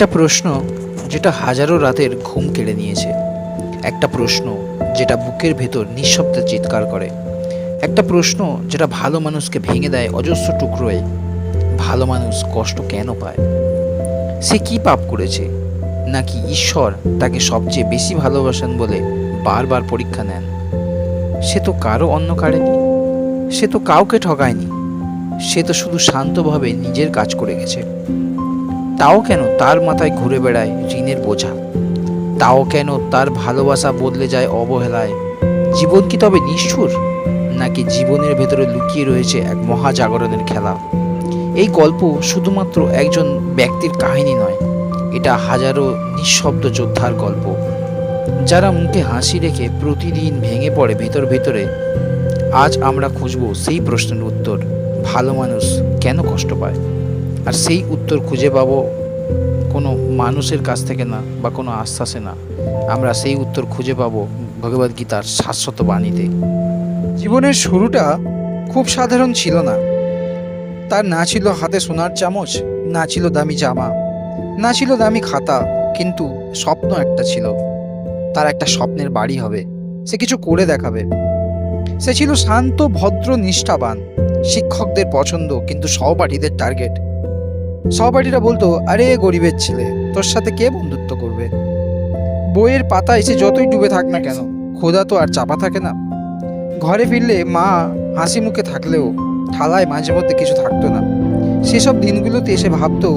একটা প্রশ্ন যেটা হাজারো রাতের ঘুম কেড়ে নিয়েছে, একটা প্রশ্ন যেটা বুকের ভেতর নিঃশব্দে চিৎকার করে, একটা প্রশ্ন যেটা ভালো মানুষকে ভেঙে দেয় অজস্র টুকরোয়। ভালো মানুষ কষ্ট কেন পায়? সে কি পাপ করেছে, নাকি ঈশ্বর তাকে সবচেয়ে বেশি ভালোবাসেন বলে বারবার পরীক্ষা নেন? সে তো কারো অন্য কাড়েনি, সে তো কাউকে ঠকায়নি, সে তো শুধু শান্তভাবে নিজের কাজ করে গেছে। তাও কেন তার মাথায় ঘুরে বেড়ায় ঋণের বোঝা? তাও কেন তার ভালোবাসা বদলে যায় অবহেলায়? জীবন কি তবে নিষ্ঠুর, নাকি জীবনের ভেতরে লুকিয়ে রয়েছে এক মহাজাগরণের খেলা? এই গল্প শুধুমাত্র একজন ব্যক্তির কাহিনী নয়, এটা হাজারো নিঃশব্দ যোদ্ধার গল্প, যারা মুখে হাসি রেখে প্রতিদিন ভেঙে পড়ে ভেতর ভেতরে। আজ আমরা খুঁজব সেই প্রশ্নের উত্তর, ভালো মানুষ কেন কষ্ট পায়? আর সেই উত্তর খুঁজে পাবো কোনো মানুষের কাছ থেকে না, বা কোনো আশ্বাসে না। আমরা সেই উত্তর খুঁজে পাবো ভগবদ্গীতার শাশ্বত বাণীতে। জীবনের শুরুটা খুব সাধারণ ছিল না। তার না ছিল হাতে সোনার চামচ, না ছিল দামি জামা, না ছিল দামি খাতা, কিন্তু স্বপ্ন একটা ছিল। তার একটা স্বপ্নের বাড়ি হবে, সে কিছু করে দেখাবে। সে ছিল শান্ত, ভদ্র, নিষ্ঠাবান, শিক্ষকদের পছন্দ কিন্তু সহপাঠীদের টার্গেট। সহপাঠীরা বলতো, আরে গরিবের ছেলে, তোর সাথে কে বন্ধুত্ব করবে? বইয়ের পাতায় সে যতই ডুবে থাক না কেন, ক্ষুধা তো আর চাপা থাকে না। ঘরে ফিরলে মা হাসি মুখে থাকলেও থালায় মাঝে মধ্যে কিছু থাকতো না। সেসব দিনগুলোতে এসে ভাবতো,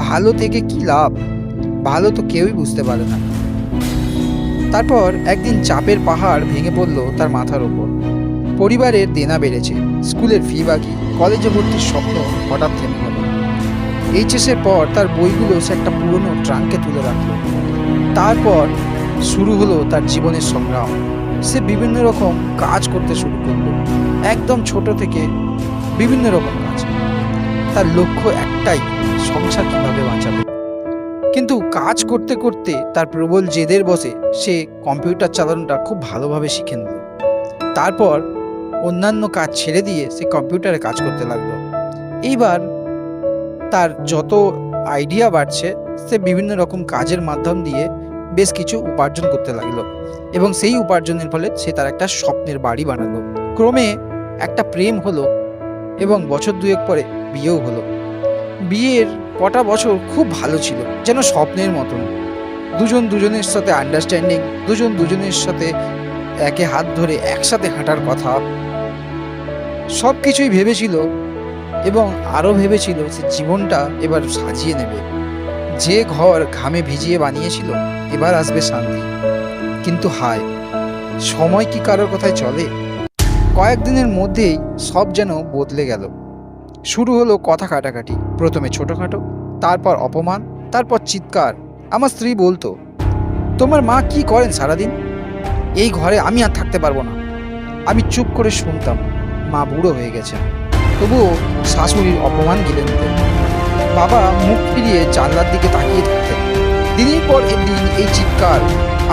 ভালো থেকে কি লাভ? ভালো তো কেউই বুঝতে পারে না। তারপর একদিন চাপের পাহাড় ভেঙে পড়ল তার মাথার ওপর। পরিবারের দেনা বেড়েছে, স্কুলের ফি বাকি, কলেজে ভর্তির স্বপ্ন হঠাৎ থেমে গেল। এইচএসের পর তার বইগুলো সে একটা পুরনো ট্রাঙ্কে তুলে রাখলো। তারপর শুরু হলো তার জীবনের সংগ্রাম। সে বিভিন্ন রকম কাজ করতে শুরু করলো, একদম ছোট থেকে বিভিন্ন রকম কাজ। তার লক্ষ্য একটাই, সংসার কিভাবে বাঁচাবে। কিন্তু কাজ করতে করতে তার প্রবল জেদের বসে সে কম্পিউটার চালানোটা খুব ভালোভাবে শিখে নিল। তারপর অন্যান্য কাজ ছেড়ে দিয়ে সে কম্পিউটারে কাজ করতে লাগলো। এইবার তার যত আইডিয়া বাড়ছে, সে বিভিন্ন রকম কাজের মাধ্যম দিয়ে বেশ কিছু উপার্জন করতে লাগলো, এবং সেই উপার্জনের ফলে সে তার একটা স্বপ্নের বাড়ি বানালো। ক্রমে একটা প্রেম হলো, এবং বছর দুয়েক পরে বিয়েও হলো। বিয়ের কটা বছর খুব ভালো ছিল, যেন স্বপ্নের মতন। দুজন দুজনের সাথে আন্ডারস্ট্যান্ডিং, দুজন দুজনের সাথে একে হাত ধরে একসাথে হাঁটার কথা, সব কিছুই ভেবেছিল। এবং আরও ভেবেছিল যে জীবনটা এবার সাজিয়ে নেবে। যে ঘর ঘামে ভিজিয়ে বানিয়েছিল, এবার আসবে শান্তি। কিন্তু হায়, সময় কি কারোর কথায় চলে? কয়েকদিনের মধ্যেই সব যেন বদলে গেল। শুরু হলো কথা কাটাকাটি, প্রথমে ছোটোখাটো, তারপর অপমান, তারপর চিৎকার। আমার স্ত্রী বলতো, তোমার মা কি করেন সারাদিন? এই ঘরে আমি আর থাকতে পারবো না। আমি চুপ করে শুনতাম। মা বুড়ো হয়ে গেছে, তবুও শাশুড়ির অপমান গিলে নিতেন। বাবা মুখ ফিরিয়ে জানলার দিকে তাকিয়ে থাকতেন। দিনের পর দিন এই চিৎকার।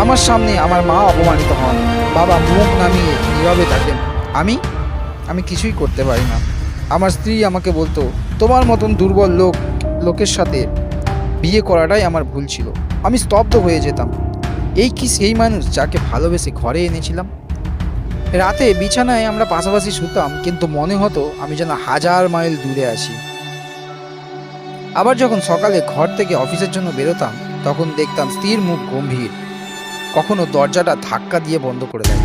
আমার সামনে আমার মা অপমানিত হন, বাবা মুখ নামিয়ে নীরবে থাকেন। আমি কিছুই করতে পারি না। আমার স্ত্রী আমাকে বলতো, তোমার মতন দুর্বল লোকের সাথে বিয়ে করাটাই আমার ভুল ছিল। আমি স্তব্ধ হয়ে যেতাম। এই কি সেই মানুষ যাকে ভালোবেসে ঘরে এনেছিলাম? রাতে বিছানায় আমরা পাশাপাশি শুতাম, কিন্তু মনে হতো আমি যেন 1000 মাইল দূরে আছি। আবার যখন সকালে ঘর থেকে অফিসের জন্য বেরোতাম, তখন দেখতাম স্ত্রীর মুখ গম্ভীর, কখনো দরজাটা ধাক্কা দিয়ে বন্ধ করে দেয়।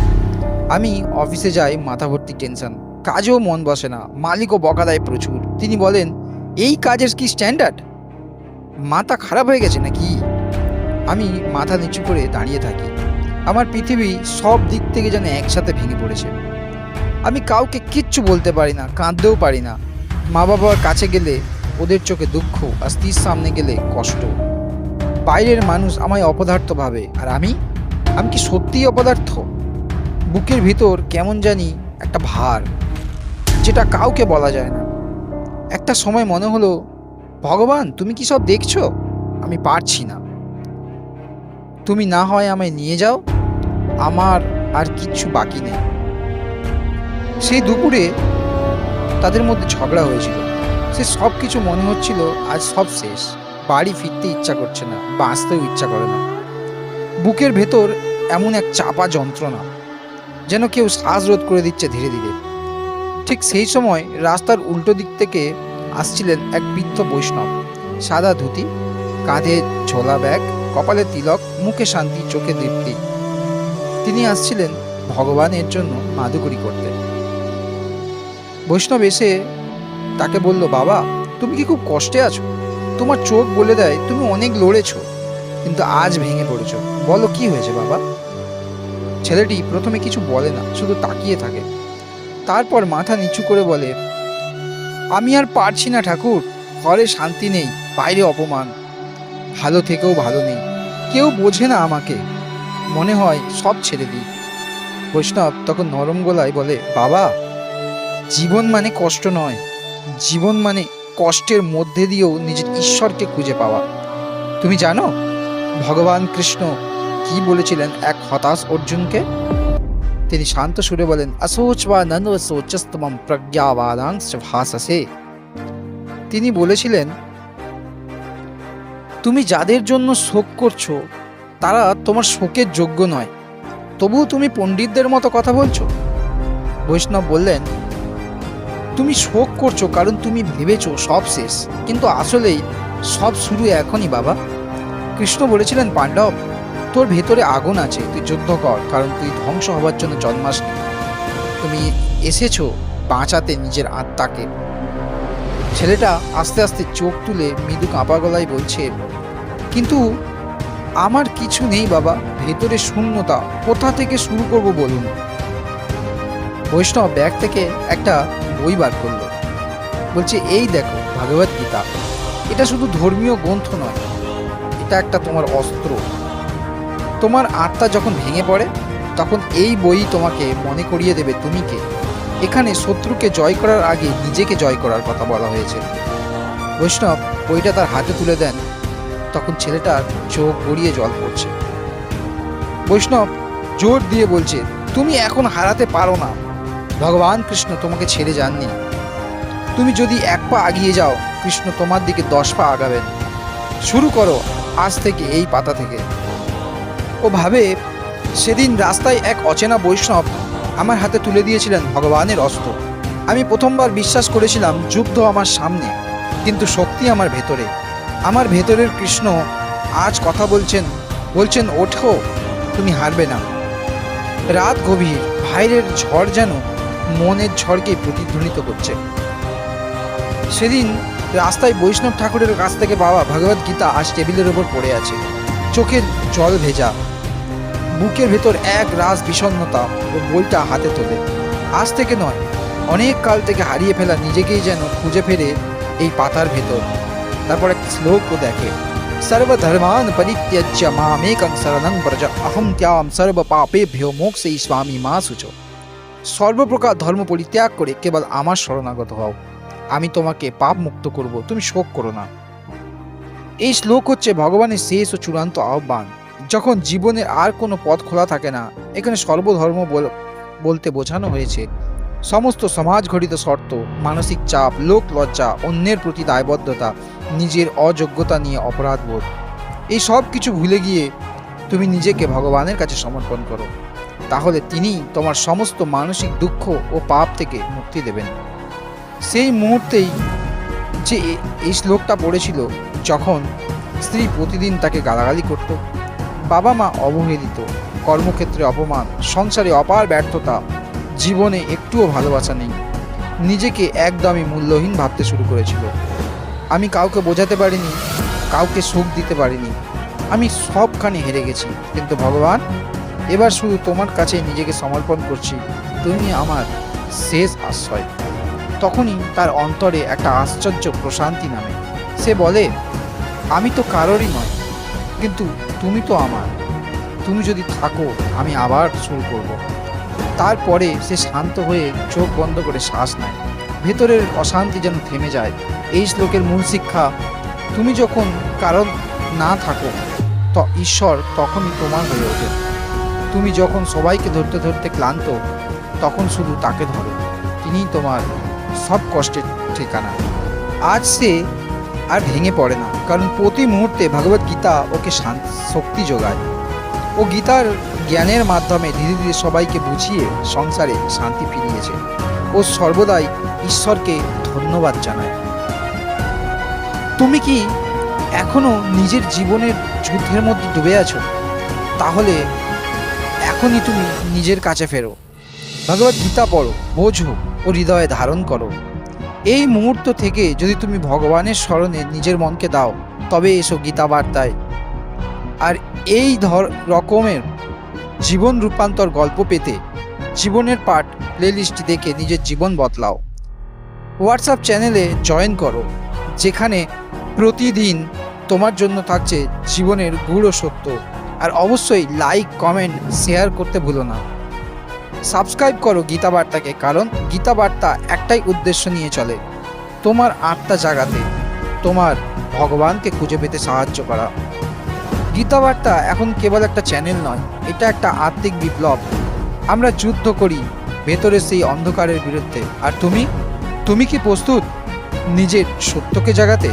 আমি অফিসে যাই, মাথা ভর্তি টেনশন, কাজেও মন বসে না, মালিকও বকা দেয় প্রচুর। তিনি বলেন, এই কাজের কি স্ট্যান্ডার্ড? মাথা খারাপ হয়ে গেছে নাকি? আমি মাথা নিচু করে দাঁড়িয়ে থাকি। আমার পৃথিবী সব দিক থেকে যেন একসাথে ভেঙে পড়েছে। আমি কাউকে কিচ্ছু বলতে পারি না, কাঁদতেও পারি না। মা বাবার কাছে গেলে ওদের চোখে দুঃখ, আর স্ত্রীর সামনে গেলে কষ্ট। বাইরের মানুষ আমায় অপদার্থ ভাবে, আর আমি কি সত্যিই অপদার্থ? বুকের ভিতর কেমন জানি একটা ভার, যেটা কাউকে বলা যায় না। একটা সময় মনে হলো, ভগবান তুমি কি সব দেখছো? আমি পারছি না। তুমি না হয় আমায় নিয়ে যাও, আমার আর কিচ্ছু বাকি নেই। সেই দুপুরে তাদের মধ্যে ঝগড়া হয়েছিল। সে সব কিছু মনে হচ্ছিল আজ সব শেষ। বাড়ি ফিরতে ইচ্ছা করছে না, বাঁচতেও ইচ্ছা করে না। বুকের ভেতর এমন এক চাপা যন্ত্রণা, যেন কেউ শ্বাসরোধ করে দিচ্ছে ধীরে ধীরে। ঠিক সেই সময় রাস্তার উল্টো দিক থেকে আসছিলেন এক বৃদ্ধ বৈষ্ণব। সাদা ধুতি, কাঁধে ঝোলা ব্যাগ, কপালে তিলক, মুখে শান্তি, চোখে দীপ্তি। তিনি আসছিলেন ভগবানের জন্য মাদুকুরি করতে। বৈষ্ণব এসে তাকে বলল, বাবা, তুমি কি খুব কষ্টে আছো? তোমার চোখ বলে দেয় তুমি অনেক লড়েছো, কিন্তু আজ ভেঙে পড়েছো। বলো কি হয়েছে বাবা? ছেলেটি প্রথমে কিছু বলে না, শুধু তাকিয়ে থাকে। তারপর মাথা নিচু করে বলে, আমি আর পারছি না ঠাকুর। ঘরে শান্তি নেই, বাইরে অপমান, ভালো থেকেও ভালো নেই। কেউ বোঝে না আমাকে, মনে হয় সব ছেড়ে দিই। বৈষ্ণব তখন নরম গলায় বলে, বাবা, জীবন মানে কষ্ট নয়, জীবন মানে কষ্টের মধ্যে দিয়েও নিজের ঈশ্বরকে খুঁজে পাওয়া। তুমি জানো ভগবান কৃষ্ণ কি বলেছিলেন এক হতাশ অর্জুনকে? তিনি শান্ত সুরে বলেন, অসোচবা নন সোচস্তমম প্রজ্ঞাবাদাংশ ভাসসে। তিনি বলেছিলেন, তুমি যাদের জন্য শোক করছো তারা তোমার শোকের যোগ্য নয়, তবুও তুমি পণ্ডিতদের মতো কথা বলছো। বৈষ্ণব বললেন, তুমি শোক করছো কারণ তুমি ভেবেছো সব শেষ, কিন্তু আসলেই সব শুরু এখনই বাবা। কৃষ্ণ বলেছিলেন, পাণ্ডব, তোর ভেতরে আগুন আছে, তুই যুদ্ধ কর, কারণ তুই ধ্বংস হবার জন্য জন্মাসনি। তুমি এসেছো বাঁচাতে নিজের আত্মাকে। ছেলেটা আস্তে আস্তে চোখ তুলে মৃদু কাঁপা গলায় বলছে, কিন্তু আমার কিছু নেই বাবা, ভেতরে শূন্যতা, কোথা থেকে শুরু করব বলুন। বৈষ্ণব ব্যাগ থেকে একটা বই বার করলো, বলছে, এই দেখো ভগবত গীতা। এটা শুধু ধর্মীয় গ্রন্থ নয়, এটা একটা তোমার অস্ত্র। তোমার আত্মা যখন ভেঙে পড়ে তখন এই বই তোমাকে মনে করিয়ে দেবে তুমি কে। এখানে শত্রুকে জয় করার আগে নিজেকে জয় করার কথা বলা হয়েছে। বৈষ্ণব বইটা তার হাতে তুলে দেন, তখন ছেলেটার চোখ গড়িয়ে জল পড়ছে। বৈষ্ণব জোর দিয়ে বলছে, তুমি এখন হারাতে পারো না, ভগবান কৃষ্ণ তোমাকে ছেড়ে যাননি। তুমি যদি এক পা এগিয়ে যাও, কৃষ্ণ তোমার দিকে 10 পা আগাবেন। শুরু করো আজ থেকে, এই পাতা থেকে। ও ভাবে, সেদিন রাস্তায় এক অচেনা বৈষ্ণব আমার হাতে তুলে দিয়েছিলেন ভগবানের অস্ত্র। আমি প্রথমবার বিশ্বাস করেছিলাম যুদ্ধ আমার সামনে, কিন্তু শক্তি আমার ভেতরে। আমার ভেতরের কৃষ্ণ আজ কথা বলছেন, ওঠো, তুমি হারবে না। রাত গভীর, বাইরের ঝড় যেন মনের ঝড়কে প্রতিধ্বনিত করছে। সেদিন রাস্তায় বৈষ্ণব ঠাকুরের কাছ থেকে পাওয়া ভগবত গীতা আজ টেবিলের ওপর পড়ে আছে। চোখের জল ভেজা, বুকের ভেতর এক রাস বিষণ্ণতা। ও বইটা হাতে তোলে। আজ থেকে নয়, অনেক কাল থেকে হারিয়ে ফেলা নিজেকেই যেন খুঁজে ফেরে এই পাতার ভেতর। তারপর এক শ্লোকও দেখে, সর্বধর্মান পরিত্যজ্য মামেকং শরণং ব্রজ অহম ত্যাম সর্ব পাপেভ্যো মোক্ষয়িষ্যামি মা শুচো। সর্বপ্রকার ধর্ম পরিত্যাগ করে কেবল আমার শরণাগত হও, আমি তোমাকে পাপ মুক্ত করব, তুমি শোক করো না। এই শ্লোক হচ্ছে ভগবানের শেষ ও চূড়ান্ত আহ্বান। যখন জীবনের আর কোনো পথ খোলা থাকে না, এখানে সর্বধর্ম বলতে বোঝানো হয়েছে সমস্ত সমাজ ঘটিত শর্ত, মানসিক চাপ, লোক লজ্জা, অন্যের প্রতি দায়বদ্ধতা, নিজের অযোগ্যতা নিয়ে অপরাধবোধ, এই সব কিছু ভুলে গিয়ে তুমি নিজেকে ভগবানের কাছে সমর্পণ করো, তাহলে তিনি তোমার সমস্ত মানসিক দুঃখ ও পাপ থেকে মুক্তি দেবেন। সেই মুহূর্তেই যে এই শ্লোকটা পড়েছিল, যখন স্ত্রী প্রতিদিন তাকে গালাগালি করত, বাবা মা অবহেলিত, কর্মক্ষেত্রে অপমান, সংসারে অপার ব্যর্থতা, জীবনে একটুও ভালোবাসা নেই, নিজেকে একদমই মূল্যহীন ভাবতে শুরু করেছিল। আমি কাউকে বোঝাতে পারিনি, কাউকে সুখ দিতে পারিনি, আমি সবখানে হেরে গেছি, কিন্তু ভগবান, এবার শুধু তোমার কাছে নিজেকে সমর্পণ করছি, তুমি আমার শেষ আশ্রয়। তখনই তার অন্তরে একটা আশ্চর্য প্রশান্তি নামে। সে বলে, আমি তো কারোরই নয়, কিন্তু তুমি তো আমার। তুমি যদি থাকো, আমি আবার শুরু করব। তারপরে সে শান্ত হয়ে চোখ বন্ধ করে শ্বাস নেয়। ভেতরের অশান্তি যেন থেমে যায়। এই শ্লোকের মূল শিক্ষা, তুমি যখন কারণ না থাকো, তো ঈশ্বর তখনই তোমার হয়ে ওঠে। তুমি যখন সবাইকে ধরতে ধরতে ক্লান্ত, তখন শুধু তাকে ধরো, তিনিই তোমার সব কষ্টের ঠিকানা। আজ সে আর ভেঙে পড়ে না, কারণ প্রতি মুহূর্তে ভগবত গীতা ওকে শক্তি যোগায়। ও গীতার জ্ঞানের মাধ্যমে ধীরে ধীরে সবাইকে বুঝিয়ে সংসারে শান্তি ফিরিয়েছে। ও সর্বদাই ঈশ্বরকে ধন্যবাদ জানায়। তুমি কি এখনো নিজের জীবনের যুদ্ধের মধ্যে ডুবে আছো? তাহলে এখনই তুমি নিজের কাছে ফেরো, ভগবত গীতা পড়ো, বোঝো ও হৃদয়ে ধারণ করো। এই মুহূর্ত থেকে যদি তুমি ভগবানের স্মরণে নিজের মনকে দাও, তবে এসো গীতা বার্তায়। আর এই রকমের জীবন রূপান্তর গল্প পেতে জীবনের পাঠ প্লেলিস্টটি দেখে নিজের জীবন বদলাও। হোয়াটসঅ্যাপ চ্যানেলে জয়েন করো, যেখানে প্রতিদিন তোমার জন্য থাকছে জীবনের গূঢ় সত্য। আর অবশ্যই লাইক, কমেন্ট, শেয়ার করতে ভুলো না। সাবস্ক্রাইব করো গীতা বার্তাকে, কারণ গীতা বার্তা একটাই উদ্দেশ্য নিয়ে চলে, তোমার আত্মা জাগাতে, তোমার ভগবানকে খুঁজে পেতে সাহায্য করা। গীতা বার্তা এখন কেবল একটা চ্যানেল নয়, এটা একটা আত্মিক বিপ্লব। আমরা যুদ্ধ করি ভেতরে সেই অন্ধকারের বিরুদ্ধে। আর তুমি কি প্রস্তুত নিজের সত্যকে জাগাতে?